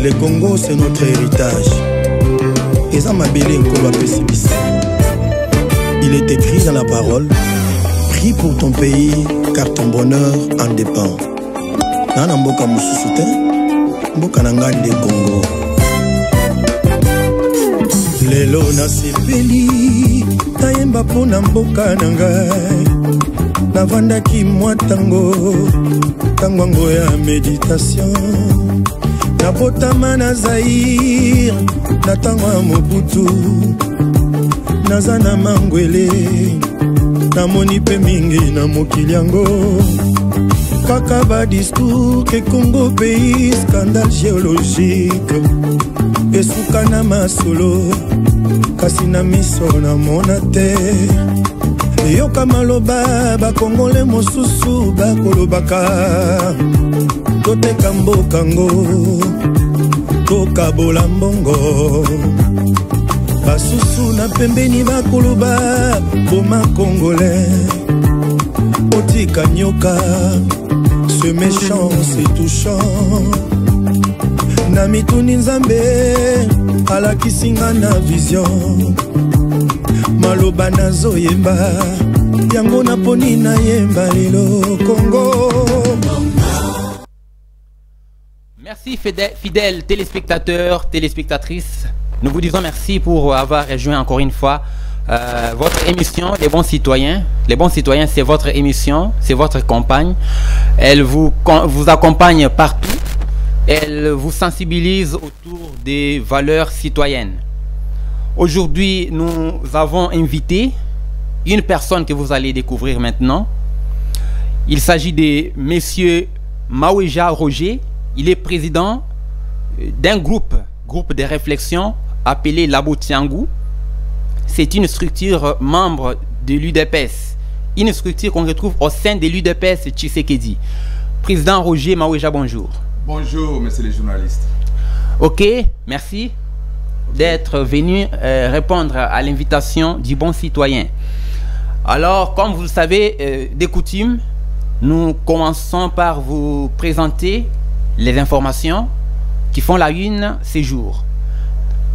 Le Congo, c'est notre héritage. Eza mabele nkolo apesi biso. Il est écrit dans la parole: prie pour ton pays, car ton bonheur en dépend. Nana mboka mususu te, mboka na ngai nde Congo. Lelo nasepeli, nayemba pona mboka na ngai. Navandaki mwa tango yango ya méditation. Nabotama na Zaïre, na tango ya Mobutu. Naza na mangwele, namoni pe mingi na mokili yango. Kaka ba discours ke Congo pays scandale géologique. Esuka na masolo, kasi na miso na mona te. Yoka maloba ba Congolais mosusu ba kolobaka. Toteka mboka ngo, tokabola mbongo. Basusu na pembeni ba koloba boma Congolais. Otika nyoka, ce méchant c'est touchant. Na mituni nzambe ala kisinga na vision. Maloba nazo yemba yango na poni na yemba lelo Congo. Merci fidèles téléspectateurs, téléspectatrices. Nous vous disons merci pour avoir rejoint encore une fois votre émission Les Bons Citoyens. Les Bons Citoyens, c'est votre émission, c'est votre compagne. Elle vous accompagne partout. Elle vous sensibilise autour des valeurs citoyennes. Aujourd'hui, nous avons invité une personne que vous allez découvrir maintenant. Il s'agit de Monsieur Maweja Roger. Il est président d'un groupe de réflexion appelé Labo Tiangou. C'est une structure membre de l'UDPS, une structure qu'on retrouve au sein de l'UDPS Tshisekedi. Président Roger Maweja, bonjour. Bonjour, monsieur les journalistes. Ok, merci d'être venu répondre à l'invitation du Bon Citoyen. Alors, comme vous le savez, des coutumes, nous commençons par vous présenter les informations qui font la une ces jours.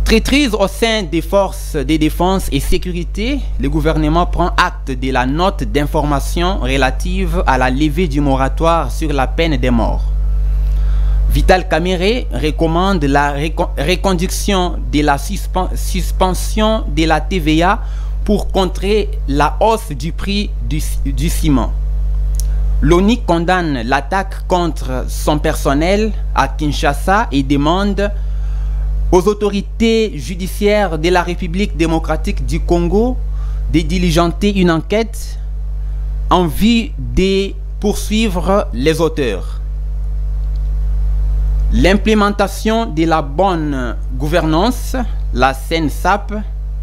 Traîtrise au sein des forces de défense et sécurité, le gouvernement prend acte de la note d'information relative à la levée du moratoire sur la peine de mort. Vital Kamerhe recommande la reconduction de la suspension de la TVA pour contrer la hausse du prix du ciment. L'ONU condamne l'attaque contre son personnel à Kinshasa et demande aux autorités judiciaires de la République démocratique du Congo de diligenter une enquête en vue de poursuivre les auteurs. L'implémentation de la bonne gouvernance, la CNSAP,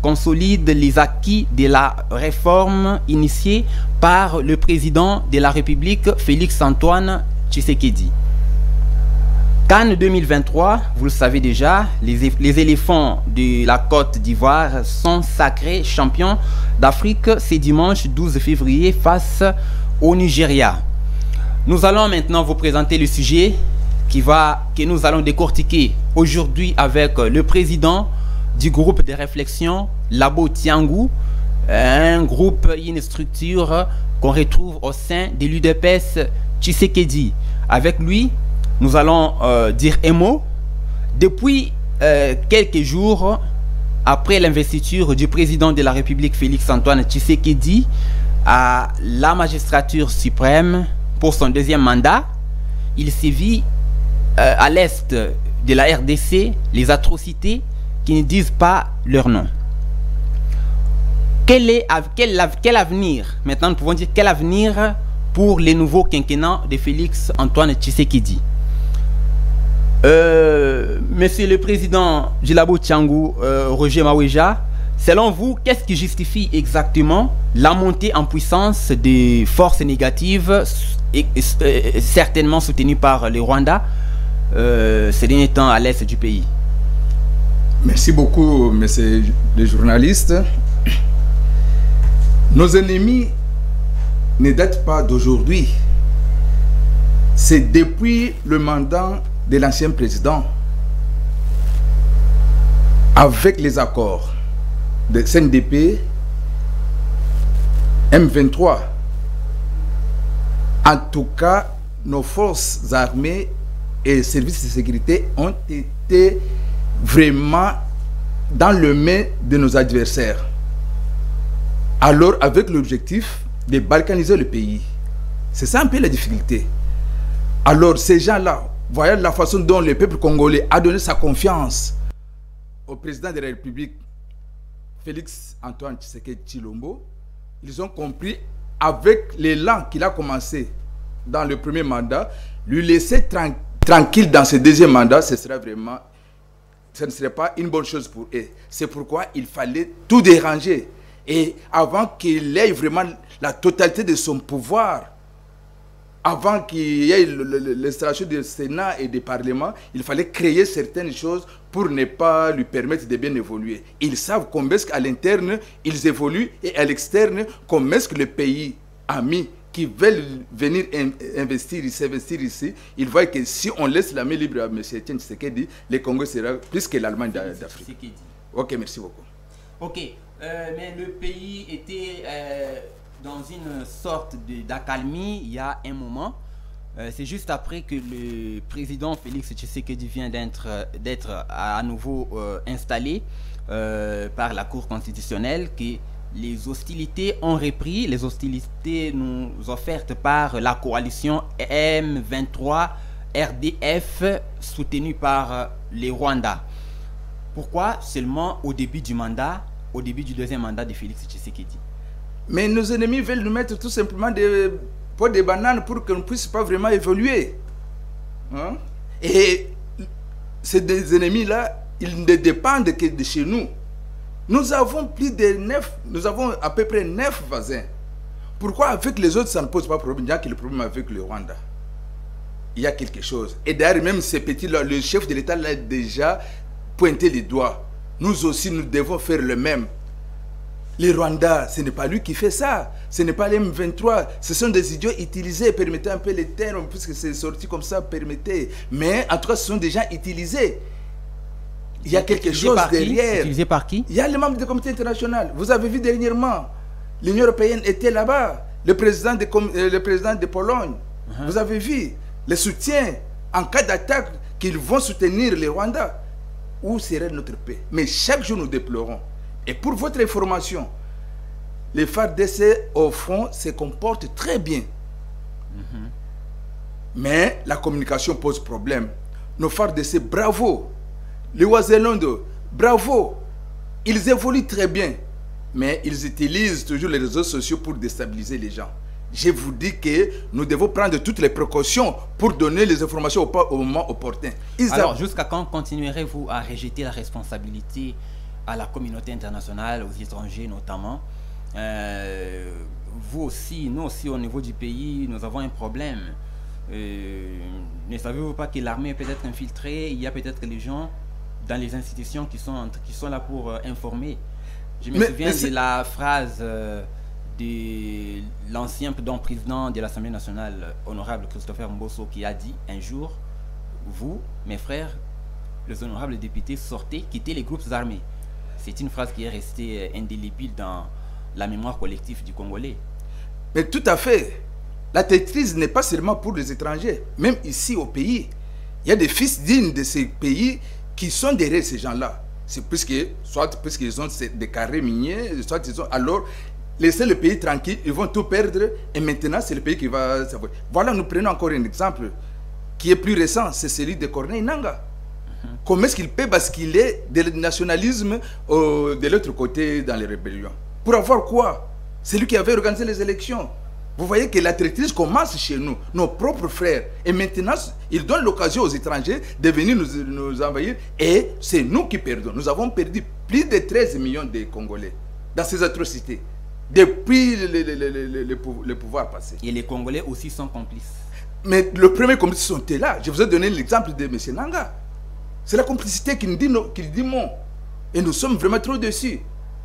consolide les acquis de la réforme initiée par le président de la République, Félix-Antoine Tshisekedi. Cannes 2023, vous le savez déjà, les éléphants de la Côte d'Ivoire sont sacrés champions d'Afrique ce dimanche 12 février face au Nigeria. Nous allons maintenant vous présenter le sujet que nous allons décortiquer aujourd'hui avec le président du groupe de réflexion Labo Tiangou, un groupe, une structure qu'on retrouve au sein de l'UDPS Tshisekedi. Avec lui, nous allons dire un mot. Depuis quelques jours, après l'investiture du président de la République Félix-Antoine Tshisekedi à la magistrature suprême pour son deuxième mandat, il sévit à l'est de la RDC les atrocités qui ne disent pas leur nom. Quel avenir, maintenant nous pouvons dire quel avenir pour les nouveaux quinquennats de Félix-Antoine Tshisekedi? Monsieur le président Labo Tiangou, Roger Maweja, selon vous, qu'est-ce qui justifie exactement la montée en puissance des forces négatives, certainement soutenues par le Rwanda, ces derniers temps à l'est du pays? Merci beaucoup, messieurs les journalistes. Nos ennemis ne datent pas d'aujourd'hui. C'est depuis le mandat de l'ancien président. avec les accords de CNDP, M23, en tout cas, nos forces armées et services de sécurité ont été vraiment dans le main de nos adversaires. Alors, avec l'objectif de balkaniser le pays. C'est ça un peu la difficulté. Alors, ces gens-là, voyant la façon dont le peuple congolais a donné sa confiance au président de la République, Félix Antoine Tshisekedi Tshilombo, ils ont compris, avec l'élan qu'il a commencé dans le premier mandat, lui laisser tranquille dans ce deuxième mandat, ce ne serait pas une bonne chose pour eux. C'est pourquoi il fallait tout déranger. Et avant qu'il ait vraiment la totalité de son pouvoir, avant qu'il y ait l'installation du Sénat et du Parlement, il fallait créer certaines choses pour ne pas lui permettre de bien évoluer. Ils savent combien est-ce qu'à l'interne, ils évoluent et à l'externe, combien est-ce que le pays ami qui veulent venir investir ici, ils voient que si on laisse la main libre à M. Etienne Tshisekedi, le Congo sera plus que l'Allemagne d'Afrique. Ok, merci beaucoup. Ok, mais le pays était dans une sorte d'accalmie il y a un moment. C'est juste après que le président Félix Tshisekedi vient d'être à nouveau installé par la Cour constitutionnelle que les hostilités ont repris, les hostilités nous offertes par la coalition M23 RDF soutenue par les Rwandais. Pourquoi seulement au début du mandat, au début du deuxième mandat de Félix Tshisekedi? Mais nos ennemis veulent nous mettre tout simplement des pots de bananes pour qu'on ne puisse pas vraiment évoluer. Hein? Et ces ennemis-là, ils ne dépendent que de chez nous. Nous avons nous avons à peu près 9 voisins. Pourquoi avec les autres ça ne pose pas de problème? Il y a que le problème avec le Rwanda. Il y a quelque chose. Et d'ailleurs, même ces petits-là, le chef de l'État l'a déjà pointé les doigts. Nous aussi, nous devons faire le même. Les Rwandais, ce n'est pas lui qui fait ça. Ce n'est pas les M23. Ce sont des idiots utilisés. Permettez un peu les termes, puisque c'est sorti comme ça, permettez. Mais en tout cas, ce sont des gens utilisés. Il y a quelque chose derrière. Utilisé par qui? Il y a les membres du comité international. Vous avez vu dernièrement, l'Union européenne était là-bas. Le président de Pologne. Vous avez vu le soutien en cas d'attaque qu'ils vont soutenir les Rwandais. Où serait notre paix? Mais chaque jour, nous déplorons. Et pour votre information, les FARDC, au fond, se comportent très bien. Mais la communication pose problème. Nos FARDC, bravo. Les Ouazelonde, bravo. Ils évoluent très bien. Mais ils utilisent toujours les réseaux sociaux pour déstabiliser les gens. Je vous dis que nous devons prendre toutes les précautions pour donner les informations au moment opportun. Alors, jusqu'à quand continuerez-vous à rejeter la responsabilité à la communauté internationale, aux étrangers notamment? Vous aussi, nous aussi au niveau du pays, nous avons un problème. Ne savez-vous pas que l'armée peut être infiltrée? Il y a peut-être les gens dans les institutions qui sont là pour informer. Je me souviens de la phrase de l'ancien président de l'Assemblée nationale, honorable Christopher Mbosso, qui a dit un jour: vous, mes frères, les honorables députés, sortez, quittez les groupes armés. C'est une phrase qui est restée indélébile dans la mémoire collective du Congolais. Mais tout à fait. La traîtrise n'est pas seulement pour les étrangers. Même ici au pays, il y a des fils dignes de ces pays qui sont derrière ces gens-là. C'est soit puisqu'ils ont des carrés miniers, soit ils ont... Alors, laissez le pays tranquille, ils vont tout perdre. Et maintenant, c'est le pays qui va... Voilà, nous prenons encore un exemple qui est plus récent. C'est celui de Corneille Nangaa. Comment est-ce qu'il peut basculer du nationalisme de l'autre côté dans les rébellions? Pour avoir quoi? C'est lui qui avait organisé les élections. Vous voyez que la traîtrise commence chez nous, nos propres frères. Et maintenant, ils donnent l'occasion aux étrangers de venir nous envahir. Et c'est nous qui perdons. Nous avons perdu plus de 13 millions de Congolais dans ces atrocités depuis le pouvoir passé. Et les Congolais aussi sont complices. Mais le premier complice sont là. Je vous ai donné l'exemple de M. Nangaa. C'est la complicité qui dit non. Et nous sommes vraiment trop dessus.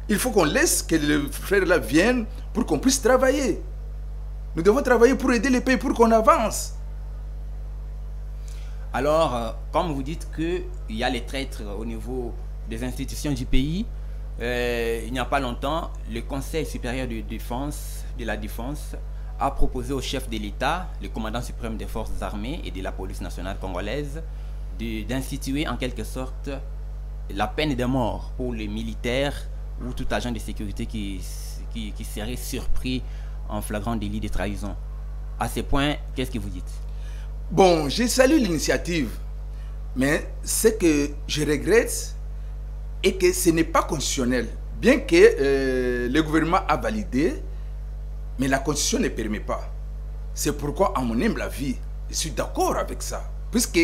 Il faut qu'on laisse que les frères-là viennent pour qu'on puisse travailler. Nous devons travailler pour aider les pays, pour qu'on avance. Alors, comme vous dites qu'il y a les traîtres au niveau des institutions du pays, il n'y a pas longtemps, le Conseil supérieur de la défense a proposé au chef de l'État, le commandant suprême des forces armées et de la police nationale congolaise, d'instituer en quelque sorte la peine de mort pour les militaires ou tout agent de sécurité qui serait surpris en flagrant délit de trahison. À ce point, qu'est-ce que vous dites? Bon, je salue l'initiative, mais ce que je regrette est que ce n'est pas constitutionnel. Bien que le gouvernement a validé, mais la Constitution ne permet pas. C'est pourquoi, à mon humble avis, je suis d'accord avec ça. Puisque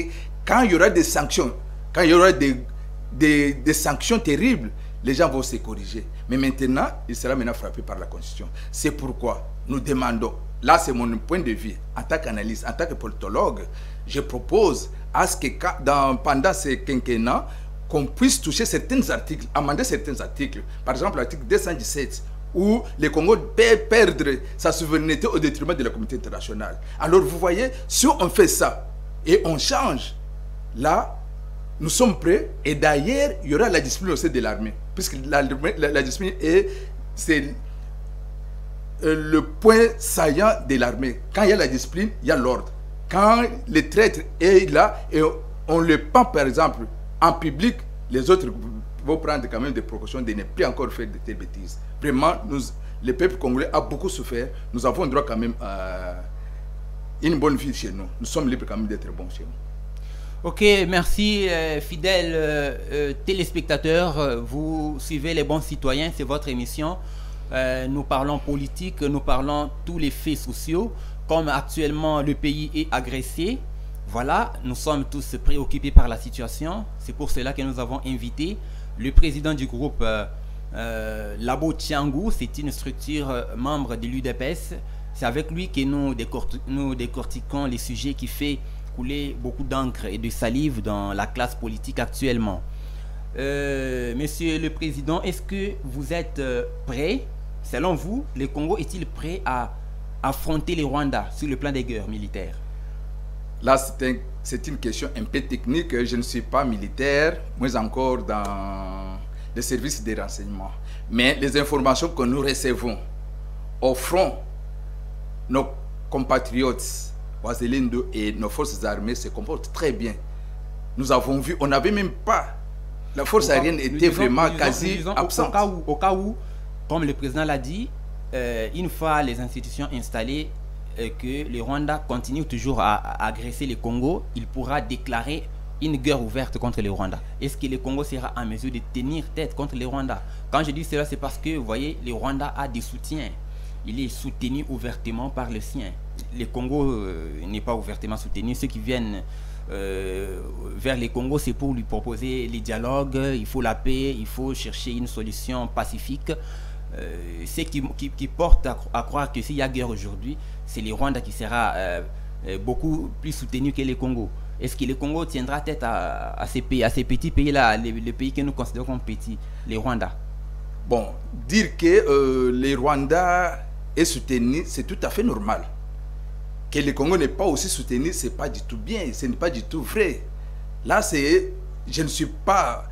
quand il y aura des sanctions, quand il y aura des sanctions terribles, les gens vont se corriger. Mais maintenant, il sera maintenant frappé par la Constitution. C'est pourquoi nous demandons, là c'est mon point de vue, en tant qu'analyste, en tant que politologue, je propose à ce que pendant ces quinquennats, qu'on puisse toucher certains articles, amender certains articles. Par exemple, l'article 217, où le Congo peut perdre sa souveraineté au détriment de la communauté internationale. Alors vous voyez, si on fait ça et on change, là, nous sommes prêts. Et d'ailleurs, il y aura la discipline aussi de l'armée. Puisque la discipline c'est le point saillant de l'armée. Quand il y a la discipline, il y a l'ordre. Quand le traître est là et on le pend par exemple en public, les autres vont prendre quand même des précautions de ne plus encore faire de telles bêtises. Vraiment, le peuple congolais a beaucoup souffert. Nous avons droit quand même à une bonne vie chez nous. Nous sommes libres quand même d'être bons chez nous. Ok, merci fidèles téléspectateurs. Vous suivez Les Bons Citoyens, c'est votre émission. Nous parlons politique, nous parlons tous les faits sociaux. Comme actuellement le pays est agressé, voilà, nous sommes tous préoccupés par la situation. C'est pour cela que nous avons invité le président du groupe Labo Tiangou. C'est une structure membre de l'UDPS. C'est avec lui que nous décortiquons les sujets qui font couler beaucoup d'encre et de salive dans la classe politique actuellement. Monsieur le Président, est-ce que vous êtes prêt? Selon vous, le Congo est-il prêt à affronter les Rwandais sur le plan des guerres militaires? Là, c'est une question un peu technique. Je ne suis pas militaire, moins encore dans les services de renseignement. Mais les informations que nous recevons au front, nos compatriotes Ouazelindo et nos forces armées se comportent très bien. Nous avons vu, on n'avait même pas, la force aérienne était vraiment quasi absente. Au cas où, comme le président l'a dit, une fois les institutions installées, que le Rwanda continue toujours à agresser le Congo, il pourra déclarer une guerre ouverte contre le Rwanda. Est-ce que le Congo sera en mesure de tenir tête contre le Rwanda? Quand je dis cela, c'est parce que, vous voyez, le Rwanda a des soutiens. Il est soutenu ouvertement par le sien. Le Congo n'est pas ouvertement soutenu. Ceux qui viennent vers le Congo, c'est pour lui proposer les dialogues, il faut la paix, il faut chercher une solution pacifique. Ce qui porte à croire que s'il y a guerre aujourd'hui, c'est le Rwanda qui sera beaucoup plus soutenu que le Congo. Est-ce que le Congo tiendra tête à ces petits pays-là, les pays que nous considérons comme petits, les Rwandais? Bon, dire que les Rwandais est soutenu, c'est tout à fait normal. Que le Congo n'est pas aussi soutenu, c'est pas du tout bien, ce n'est pas du tout vrai. Là, je ne suis pas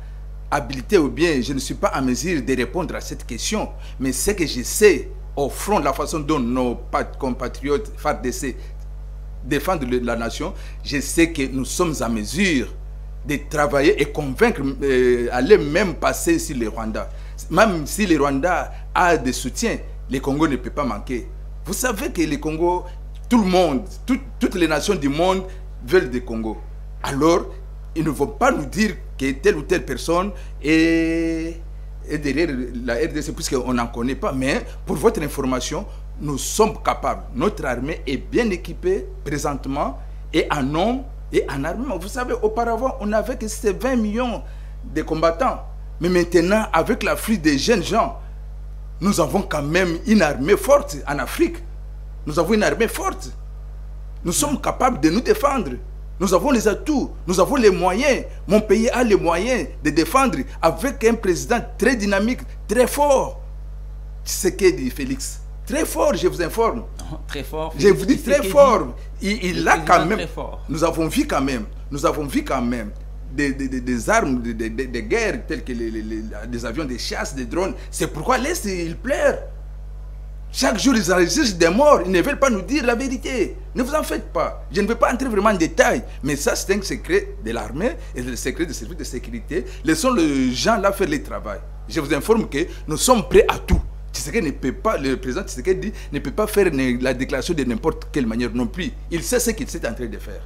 habilité ou bien je ne suis pas en mesure de répondre à cette question. Mais ce que je sais, au front de la façon dont nos compatriotes FARDC défendent la nation, je sais que nous sommes en mesure de travailler et convaincre, aller même passer sur les Rwandais. Même si les Rwandais a des soutiens, le Congo ne peut pas manquer. Vous savez que le Congo, tout le monde, toutes les nations du monde veulent des Congo. Alors, ils ne vont pas nous dire que telle ou telle personne est derrière la RDC, puisqu'on n'en connaît pas. Mais pour votre information, nous sommes capables. Notre armée est bien équipée présentement, et en hommes et en armement. Vous savez, auparavant, on n'avait que ces 20 millions de combattants. Mais maintenant, avec l'afflux des jeunes gens, nous avons quand même une armée forte en Afrique. Nous avons une armée forte. Nous sommes capables de nous défendre. Nous avons les atouts, nous avons les moyens. Mon pays a les moyens de défendre avec un président très dynamique, très fort. C'est ce que dit Félix. Très fort, je vous informe. Très fort. Je vous dis très fort. Il a quand même. Très fort. Nous avons vu quand même des armes de guerre, telles que des avions de chasse, des drones. C'est pourquoi l'Est, il pleure. Chaque jour, ils enregistrent des morts. Ils ne veulent pas nous dire la vérité. Ne vous en faites pas. Je ne vais pas entrer vraiment en détail. Mais ça, c'est un secret de l'armée et le secret des services de sécurité. Laissons les gens là faire le travail. Je vous informe que nous sommes prêts à tout. Tshisekedi ne peut pas, le président Tshisekedi ne peut pas faire la déclaration de n'importe quelle manière non plus. Il sait ce qu'il est en train de faire.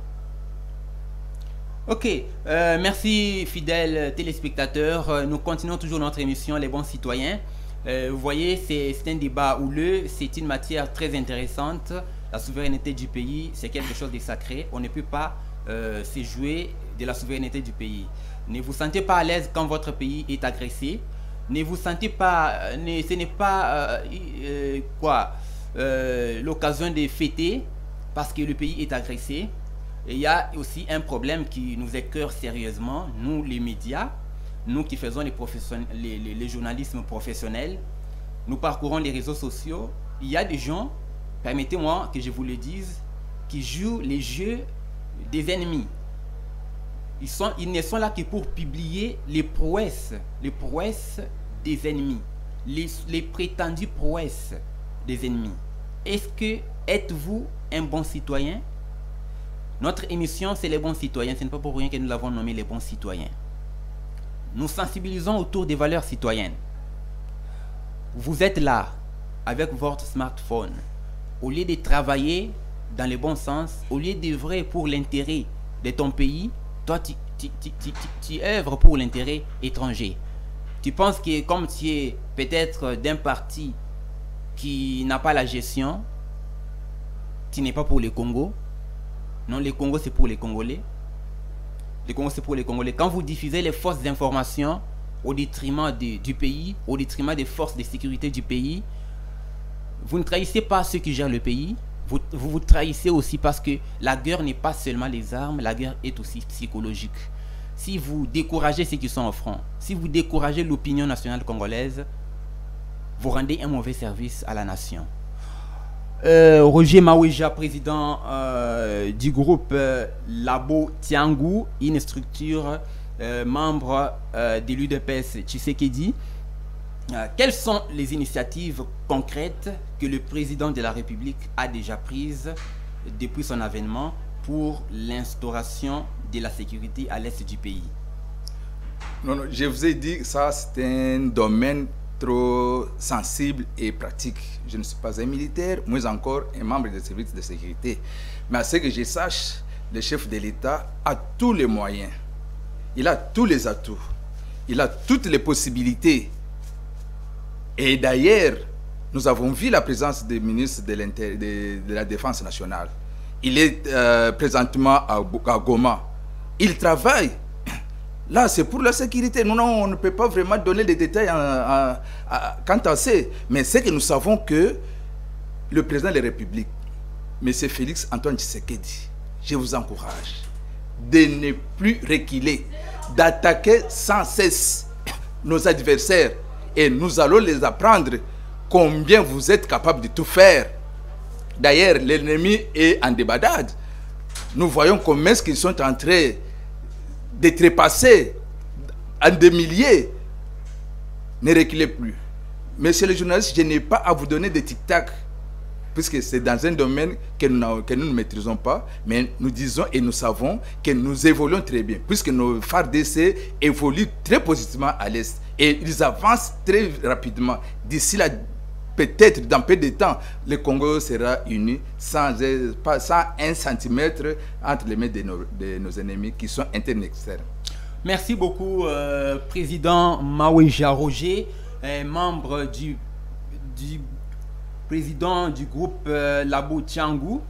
Ok, merci fidèles téléspectateurs. Nous continuons toujours notre émission Les Bons Citoyens. Vous voyez, c'est un débat houleux, c'est une matière très intéressante. La souveraineté du pays, c'est quelque chose de sacré. On ne peut pas se jouer de la souveraineté du pays. Ne vous sentez pas à l'aise quand votre pays est agressé. Ne vous sentez pas, ce n'est pas l'occasion de fêter parce que le pays est agressé. Et il y a aussi un problème qui nous écœure sérieusement, nous les médias. Nous qui faisons les journalismes professionnels, nous parcourons les réseaux sociaux. Il y a des gens, permettez-moi que je vous le dise, qui jouent les jeux des ennemis. Ils ne sont là que pour publier les prouesses des ennemis, les prétendues prouesses des ennemis. Êtes-vous un bon citoyen? Notre émission, c'est les bons citoyens. Ce n'est pas pour rien que nous l'avons nommé les bons citoyens. Nous sensibilisons autour des valeurs citoyennes. Vous êtes là avec votre smartphone. Au lieu de travailler dans le bon sens, au lieu d'œuvrer pour l'intérêt de ton pays, toi tu œuvres pour l'intérêt étranger. Tu penses que comme tu es peut-être d'un parti qui n'a pas la gestion, tu n'es pas pour le Congo. Non, le Congo c'est pour les Congolais. Le Congo, c'est pour les Congolais. Quand vous diffusez les fausses informations au détriment du pays, au détriment des forces de sécurité du pays, vous ne trahissez pas ceux qui gèrent le pays, vous trahissez aussi parce que la guerre n'est pas seulement les armes, la guerre est aussi psychologique. Si vous découragez ceux qui sont au front, si vous découragez l'opinion nationale congolaise, vous rendez un mauvais service à la nation. Roger Maouéja, président du groupe Labo Tiangou, une structure membre de l'UDPS Tshisekedi. Quelles sont les initiatives concrètes que le président de la République a déjà prises depuis son avènement pour l'instauration de la sécurité à l'est du pays? Non, je vous ai dit que ça c'est un domaine trop sensible et pratique. Je ne suis pas un militaire, moins encore un membre des services de sécurité. Mais à ce que je sache, le chef de l'État a tous les moyens. Il a tous les atouts. Il a toutes les possibilités. Et d'ailleurs, nous avons vu la présence du ministre de la Défense nationale. Il est présentement à Goma. Il travaille. Là, c'est pour la sécurité. Nous, on ne peut pas vraiment donner les détails quant à ça. Mais c'est que nous savons que le président de la République, M. Félix Antoine Tshisekedi, je vous encourage de ne plus reculer, d'attaquer sans cesse nos adversaires. Et nous allons les apprendre combien vous êtes capable de tout faire. D'ailleurs, l'ennemi est en débandade. Nous voyons comment est-ce qu'ils sont en train de trépasser en des milliers. Ne reculez plus. Monsieur le journaliste, je n'ai pas à vous donner des tic-tac, puisque c'est dans un domaine que nous ne maîtrisons pas, mais nous disons et nous savons que nous évoluons très bien, puisque nos FARDC évoluent très positivement à l'Est. Et ils avancent très rapidement. D'ici là, peut-être dans peu de temps, le Congo sera uni sans un centimètre entre les mains de nos ennemis qui sont internes et externes. Merci beaucoup, président Maouéja Roger, membre du président du groupe Labo Tiangou.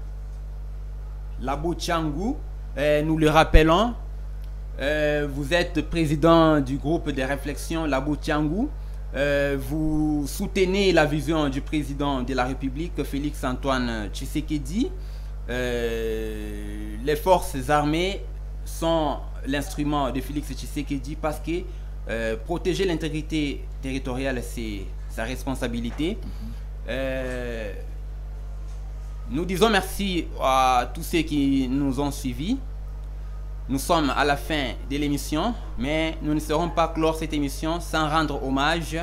Labo Tiangou, nous le rappelons, vous êtes président du groupe de réflexion Labo Tiangou. Vous soutenez la vision du président de la République, Félix Antoine Tshisekedi. Les forces armées sont l'instrument de Félix Tshisekedi parce que protéger l'intégrité territoriale, c'est sa responsabilité. Nous disons merci à tous ceux qui nous ont suivis. Nous sommes à la fin de l'émission, mais nous ne serons pas clore cette émission sans rendre hommage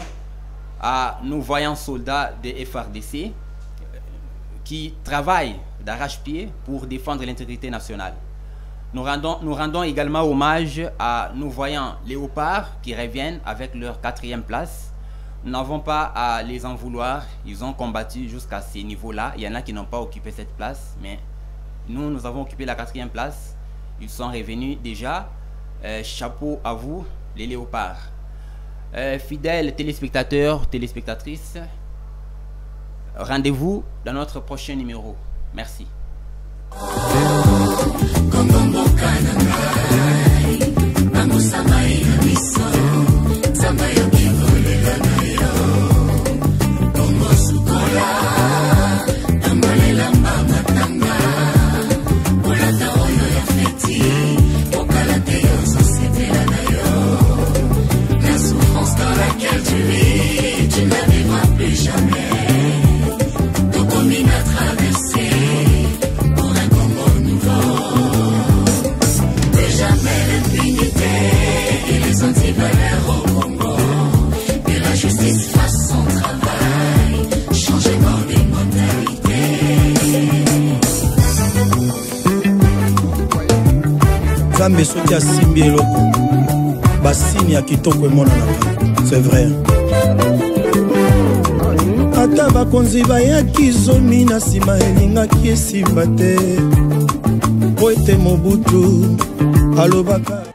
à nos voyants soldats de FARDC qui travaillent d'arrache-pied pour défendre l'intégrité nationale. Nous rendons également hommage à nos voyants léopards qui reviennent avec leur 4e place. Nous n'avons pas à les en vouloir, ils ont combattu jusqu'à ces niveaux-là. Il y en a qui n'ont pas occupé cette place, mais nous avons occupé la 4e place. Ils sont revenus déjà. Chapeau à vous, les léopards. Fidèles téléspectateurs, téléspectatrices, rendez-vous dans notre prochain numéro. Merci. Zambe soki asimbi eloko basini ya kitoko emonanaka, c'est vrai. Ata bakonzi bayaki zomi na nsima elingaki esimba te po ete Mobutu alobaka